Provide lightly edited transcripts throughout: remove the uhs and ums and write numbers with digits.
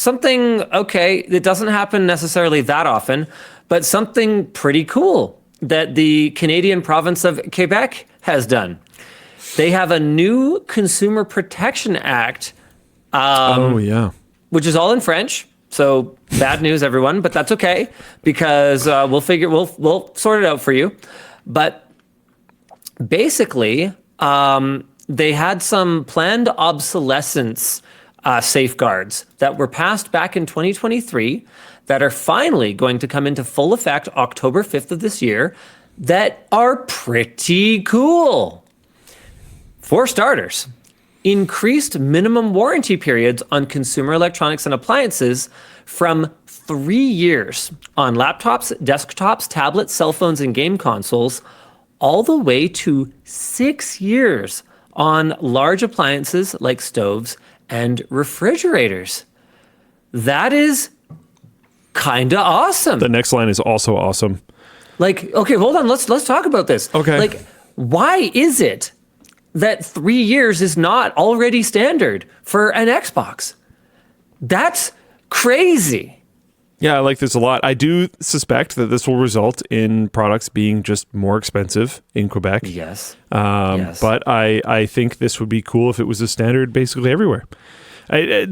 okay, it doesn't happen necessarily that often, but something pretty cool that the Canadian province of Quebec has done. They have a new Consumer Protection Act. Which is all in French. So bad news, everyone, but that's okay because we'll sort it out for you. But basically, they had some planned obsolescence safeguards that were passed back in 2023 that are finally going to come into full effect October 5th of this year that are pretty cool. For starters, increased minimum warranty periods on consumer electronics and appliances from 3 years on laptops, desktops, tablets, cell phones, and game consoles, all the way to 6 years on large appliances like stoves and refrigerators. That is kind of awesome. The next line is also awesome. Like, okay, hold on. Let's talk about this. Okay. Like, why is it that 3 years is not already standard for an Xbox? That's crazy. Yeah, I like this a lot. I do suspect that this will result in products being just more expensive in Quebec. Yes. Yes. But I think this would be cool if it was a standard basically everywhere. I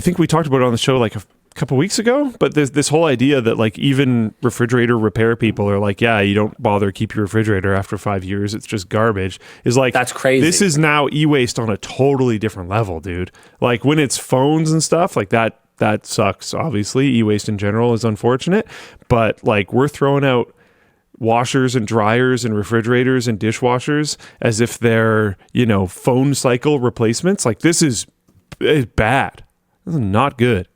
think we talked about it on the show like a couple weeks ago, but there's this whole idea that like even refrigerator repair people are like, yeah, you don't bother keep your refrigerator after 5 years. It's just garbage. Is like, that's crazy. This is now e-waste on a totally different level, dude. Like when it's phones and stuff like that sucks. Obviously e-waste in general is unfortunate, but like we're throwing out washers and dryers and refrigerators and dishwashers as if they're, phone cycle replacements. Like this is bad. This is not good.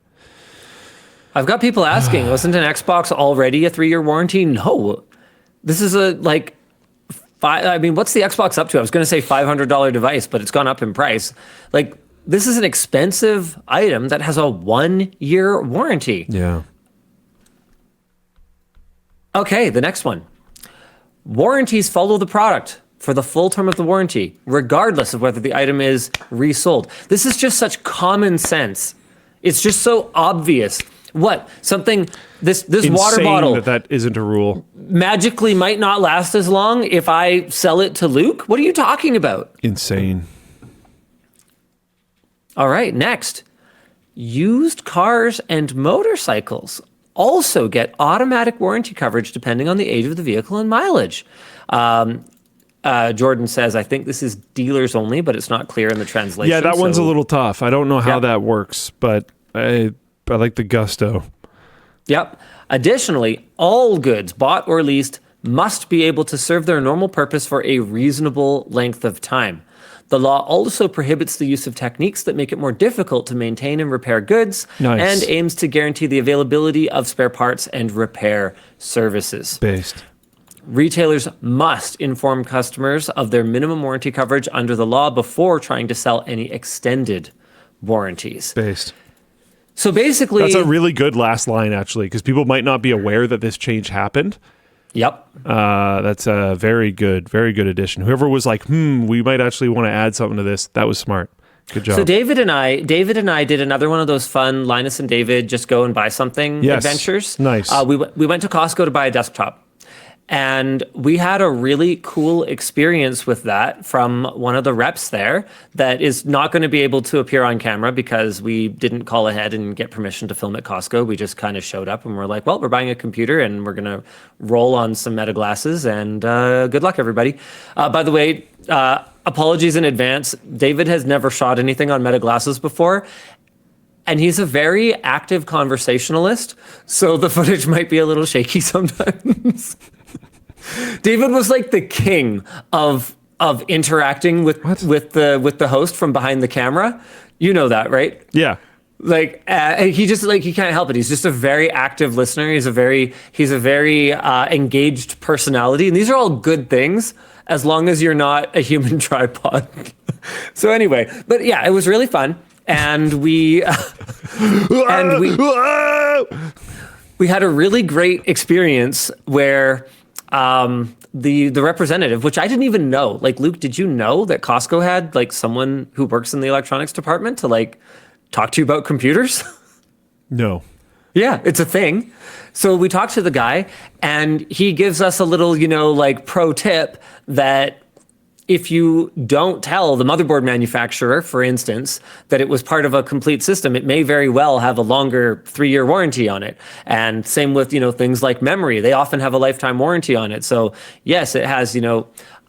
I've got people asking, wasn't an Xbox already a 3-year warranty? No. This is what's the Xbox up to? I was going to say $500 device, but it's gone up in price. Like, this is an expensive item that has a 1-year warranty. Yeah. Okay, the next one. Warranties follow the product for the full term of the warranty, regardless of whether the item is resold. This is just such common sense. It's just so obvious. What? This water bottle that isn't a rule. Magically might not last as long if I sell it to Luke? What are you talking about? Insane. All right, next. Used cars and motorcycles also get automatic warranty coverage depending on the age of the vehicle and mileage. Jordan says, I think this is dealers only, but it's not clear in the translation. Yeah, that one's a little tough. I don't know how that works, but I like the gusto. Yep. Additionally, all goods bought or leased must be able to serve their normal purpose for a reasonable length of time. The law also prohibits the use of techniques that make it more difficult to maintain and repair goods, and aims to guarantee the availability of spare parts and repair services. Based. Retailers must inform customers of their minimum warranty coverage under the law before trying to sell any extended warranties. Based. So basically... That's a really good last line, actually, because people might not be aware that this change happened. Yep. That's a very good addition. Whoever was like, we might actually want to add something to this, that was smart. Good job. So David and I did another one of those fun Linus and David just go and buy something adventures. Nice. We went to Costco to buy a desktop. And we had a really cool experience with that from one of the reps there that is not going to be able to appear on camera because we didn't call ahead and get permission to film at Costco. We just kind of showed up and we're like, well, we're buying a computer and we're going to roll on some Meta glasses and good luck, everybody. By the way, apologies in advance. David has never shot anything on Meta glasses before. And he's a very active conversationalist, so the footage might be a little shaky sometimes. David was like the king of interacting with the host from behind the camera. You know that, right? Yeah. Like he can't help it. He's just a very active listener. He's a very engaged personality, and these are all good things as long as you're not a human tripod. So anyway, but yeah, it was really fun. And we had a really great experience where the representative, which I didn't even know, like Luke, did you know that Costco had like someone who works in the electronics department to like talk to you about computers? No. Yeah, it's a thing. So we talked to the guy, and he gives us a little, like pro tip that if you don't tell the motherboard manufacturer, for instance, that it was part of a complete system, it may very well have a longer 3-year warranty on it. And same with, things like memory. They often have a lifetime warranty on it. So yes, it has,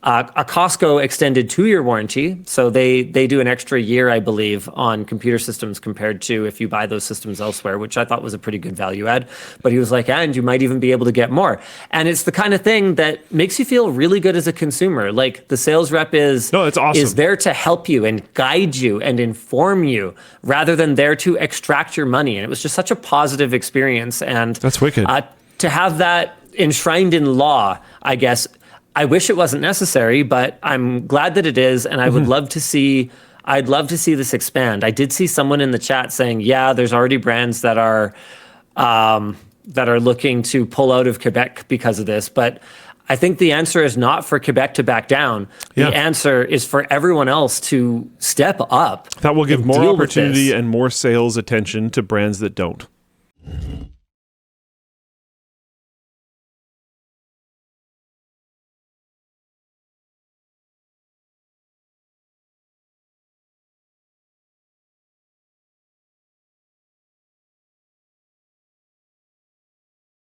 a Costco extended 2-year warranty. So they do an extra year, I believe, on computer systems compared to if you buy those systems elsewhere, which I thought was a pretty good value add. But he was like, and you might even be able to get more. And it's the kind of thing that makes you feel really good as a consumer. Like the sales rep is there to help you and guide you and inform you rather than there to extract your money. And it was just such a positive experience. And that's wicked. To have that enshrined in law, I guess, I wish it wasn't necessary, but I'm glad that it is, and I would love to see. I'd love to see this expand. I did see someone in the chat saying, "Yeah, there's already brands that are looking to pull out of Quebec because of this." But I think the answer is not for Quebec to back down. The answer is for everyone else to step up. That will give more opportunity and more sales attention to brands that don't.